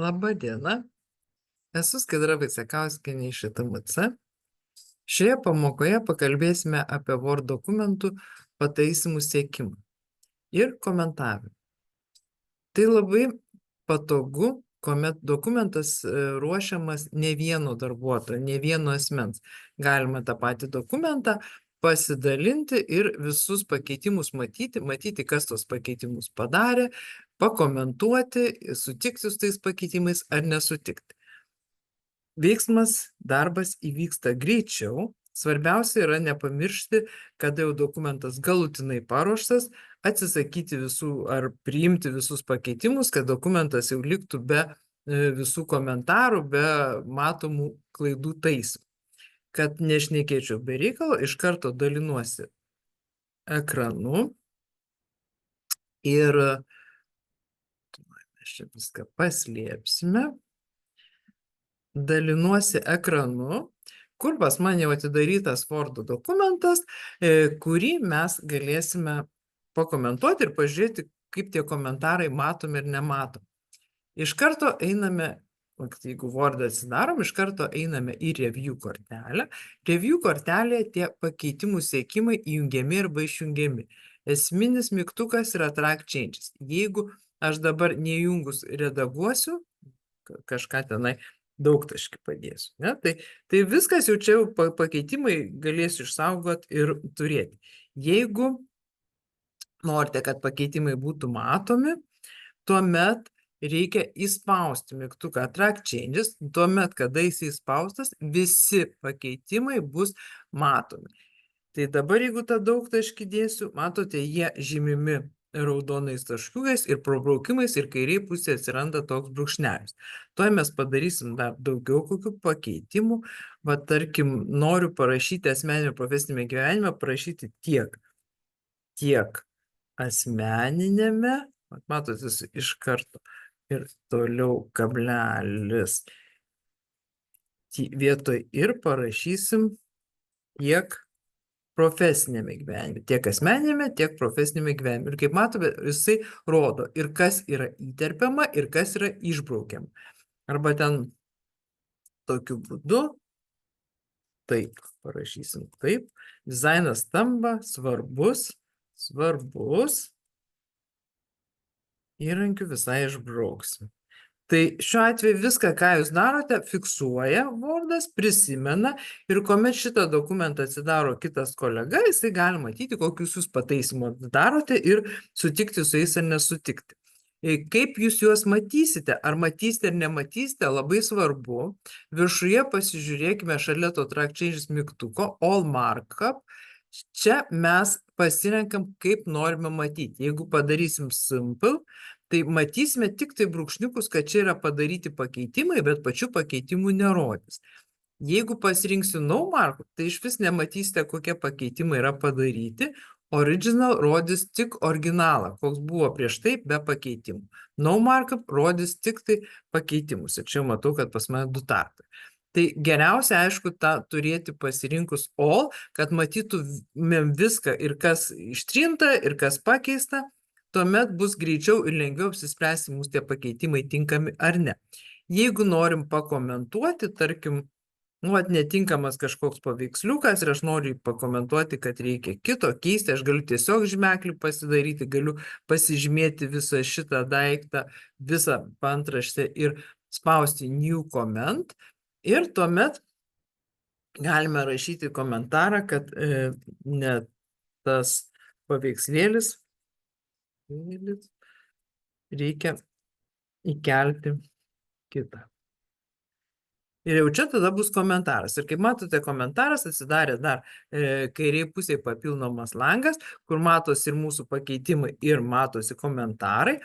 Labą dieną, esu Skaidra Vaicekauskienė iš ITMC. Šioje pamokoje pakalbėsime apie Word dokumentų pataisymų siekimą ir komentavimą. Tai labai patogu, kuomet dokumentas ruošiamas ne vieno darbuotojo, ne vieno asmens. Galima tą patį dokumentą pasidalinti ir visus pakeitimus matyti, kas tos pakeitimus padarė, pakomentuoti, sutikti su tais pakeitimais ar nesutikti. Veiksmas, darbas įvyksta greičiau. Svarbiausia yra nepamiršti, kada jau dokumentas galutinai paruoštas, atsisakyti visų ar priimti visus pakeitimus, kad dokumentas jau liktų be visų komentarų, be matomų klaidų taisymų. Kad nešnekėčiau be reikalo, iš karto dalinuosi ekranu ir mes čia viską paslėpsime. Dalinuosi ekranu, kur pas mane jau atidarytas Word dokumentas, kurį mes galėsime pakomentuoti ir pažiūrėti, kaip tie komentarai matomi ir nematomi. Iš karto einame, jeigu Word atsidarom, iš karto einame į Review kortelę. Review kortelėje tie pakeitimų siekimai įjungiami arba išjungiami. Esminis mygtukas yra Track Changes. Jeigu aš dabar neįjungus redaguosiu, kažką tenai daugtaškį padėsiu. Ne? Tai viskas jau čia pakeitimai galėsiu išsaugoti ir turėti. Jeigu norite, kad pakeitimai būtų matomi, tuomet reikia įspausti mygtuką Track Changes, tuomet, kada jis įspaustas, visi pakeitimai bus matomi. Tai dabar, jeigu tą daugtaškį dėsiu, matote, jie žymimi raudonais taškiukais ir prabraukimais ir kairiai pusėje atsiranda toks brūkšnelis. Tuoj mes padarysim dar daugiau kokių pakeitimų. Va, tarkim, noriu parašyti asmeninio profesinėme gyvenime, parašyti tiek asmeninėme, matote, iš karto, ir toliau kablelis vietoj ir parašysim tiek profesinėme gyvenime, tiek asmeninėme, tiek profesinėme gyvenime. Ir kaip matome, jisai rodo ir kas yra įterpiama, ir kas yra išbraukiama. Arba ten tokiu būdu, taip, parašysim taip, dizainas tampa svarbus, įrankių visai išbrauksim. Tai šiuo atveju viską, ką jūs darote, fiksuoja Wordas, prisimena ir kuomet šitą dokumentą atsidaro kitas kolega, jisai gali matyti, kokius jūs pataisymus darote ir sutikti su jais ar nesutikti. Kaip jūs juos matysite, ar matysite ar nematysite, labai svarbu. Viršuje pasižiūrėkime šalia to Track Changes mygtuko All Markup. Čia mes pasirenkam, kaip norime matyti. Jeigu padarysim Simple, tai matysime tik tai brūkšniukus, kad čia yra padaryti pakeitimai, bet pačių pakeitimų nerodys. Jeigu pasirinksiu No Markup, tai iš vis nematysite, kokie pakeitimai yra padaryti. Original rodys tik originalą, koks buvo prieš tai be pakeitimų. No Markup rodys tik tai pakeitimus. Ir čia matau, kad pas mane 2 tarpai. Tai geriausia, aišku, tą turėti pasirinkus All, kad matytumėm viską ir kas ištrinta, ir kas pakeista. Tuomet bus greičiau ir lengviau apsispręsti, mūsų tie pakeitimai tinkami ar ne. Jeigu norim pakomentuoti, tarkim, netinkamas kažkoks paveiksliukas ir aš noriu pakomentuoti, kad reikia kito keisti, aš galiu tiesiog žymeklį pasidaryti, galiu pasižymėti visą šitą daiktą, visą paantraštę ir spausti New Comment ir tuomet galime rašyti komentarą, kad ne tas paveikslėlis reikia įkelti kitą. Ir jau čia tada bus komentaras. Ir kaip matote, komentaras atsidarė dar kairiai pusėje papildomas langas, kur matosi ir mūsų pakeitimai, ir matosi komentarai.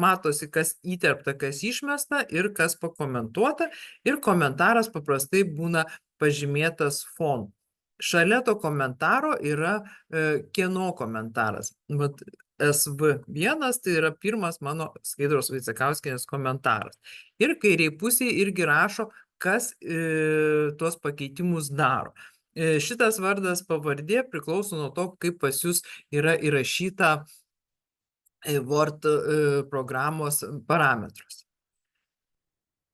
Matosi, kas įterpta, kas išmesta ir kas pakomentuota. Ir komentaras paprastai būna pažymėtas fonu. Šalia to komentaro yra kieno komentaras. Vat SV1 tai yra pirmas mano Skaidros Vaicekauskienės komentaras. Ir kairiai pusėje irgi rašo, kas tuos pakeitimus daro. Šitas vardas pavardė priklauso nuo to, kaip pas jūs yra įrašyta Word programos parametruose.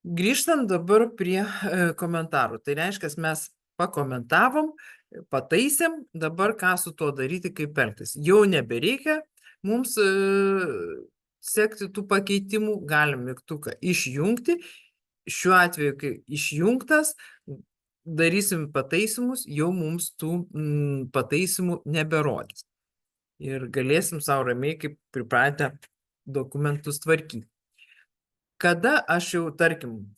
Grįžtant dabar prie komentarų. Tai reiškia, mes pakomentavom, pataisėm, dabar ką su tuo daryti, kaip elgtis. Jau nebereikia mums sekti tų pakeitimų, galim mygtuką išjungti. Šiuo atveju, kai išjungtas, darysim pataisimus, jau mums tų pataisimų neberodys. Ir galėsim savo ramiai, kaip pripratę, dokumentus tvarkyti. Kada aš jau, tarkim,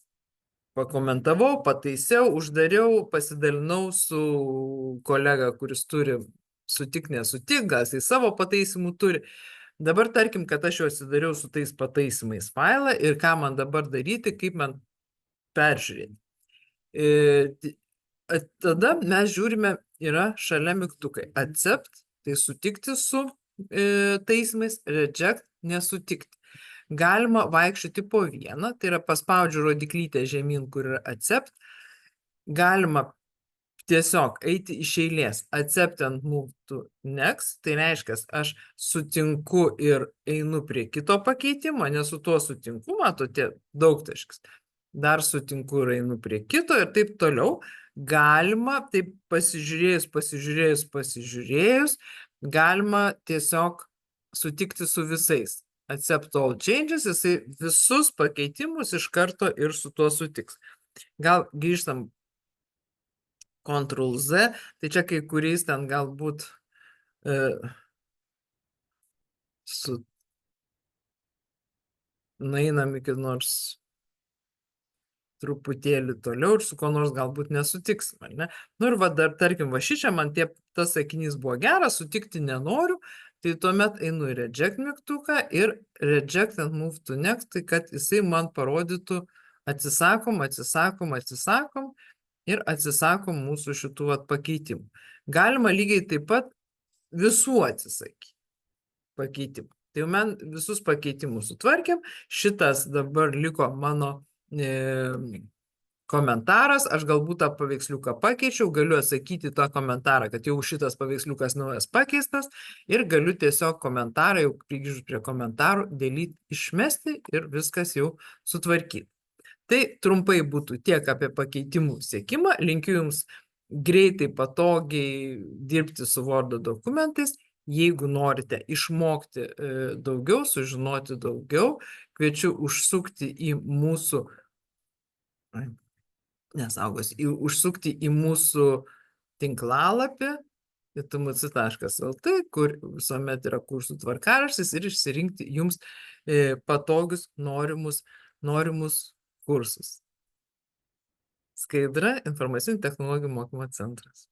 pakomentavau, pataisiau, uždariau, pasidalinau su kolega, kuris turi sutik, nesutik, gal jisai savo pataisimų turi. Dabar tarkim, kad aš jau atsidariau su tais pataisimais failą ir ką man dabar daryti, kaip man peržiūrėti. Tada mes žiūrime, yra šalia mygtukai. Accept, tai sutikti su taisymais, reject, nesutikti. Galima vaikščioti po vieną, tai yra paspaudžiu rodiklytę žemyn, kur yra accept. Galima tiesiog eiti iš eilės, accept and move to next, tai reiškia, aš sutinku ir einu prie kito pakeitimo, nes su tuo sutinku, matote, daugtaškis. Dar sutinku ir einu prie kito ir taip toliau. Galima, taip pasižiūrėjus, galima tiesiog sutikti su visais. Accept all changes, jisai visus pakeitimus iš karto ir su tuo sutiks. Gal grįžtam Ctrl Z, tai čia kai kuriais ten galbūt nueinam iki nors truputėlį toliau ir su ko nors galbūt nesutiksim, ar ne? Nu ir va dar, tarkim, va šičia man tas sakinys buvo geras, sutikti nenoriu, tai tuomet einu į reject mygtuką ir reject and move to next, tai kad jisai man parodytų atsisakom ir atsisakom mūsų šitų pakeitimų. Galima lygiai taip pat visų atsisakyti pakeitimų. Tai jau man visus pakeitimus sutvarkėm, šitas dabar liko mano komentaras, aš galbūt tą paveiksliuką pakeičiau, galiu atsakyti tą komentarą, kad jau šitas paveiksliukas naujas pakeistas ir galiu tiesiog komentarą, jau grįžus prie komentarų, delete išmesti ir viskas jau sutvarkyti. Tai trumpai būtų tiek apie pakeitimų sekimą. Linkiu Jums greitai, patogiai dirbti su Word dokumentais. Jeigu norite išmokti daugiau, sužinoti daugiau, kviečiu užsukti į mūsų užsukti į mūsų tinklalapį itmc.lt, kur visuomet yra kursų tvarkaraštis ir išsirinkti jums patogius norimus kursus. Skaidra, informacinių technologijų mokymo centras.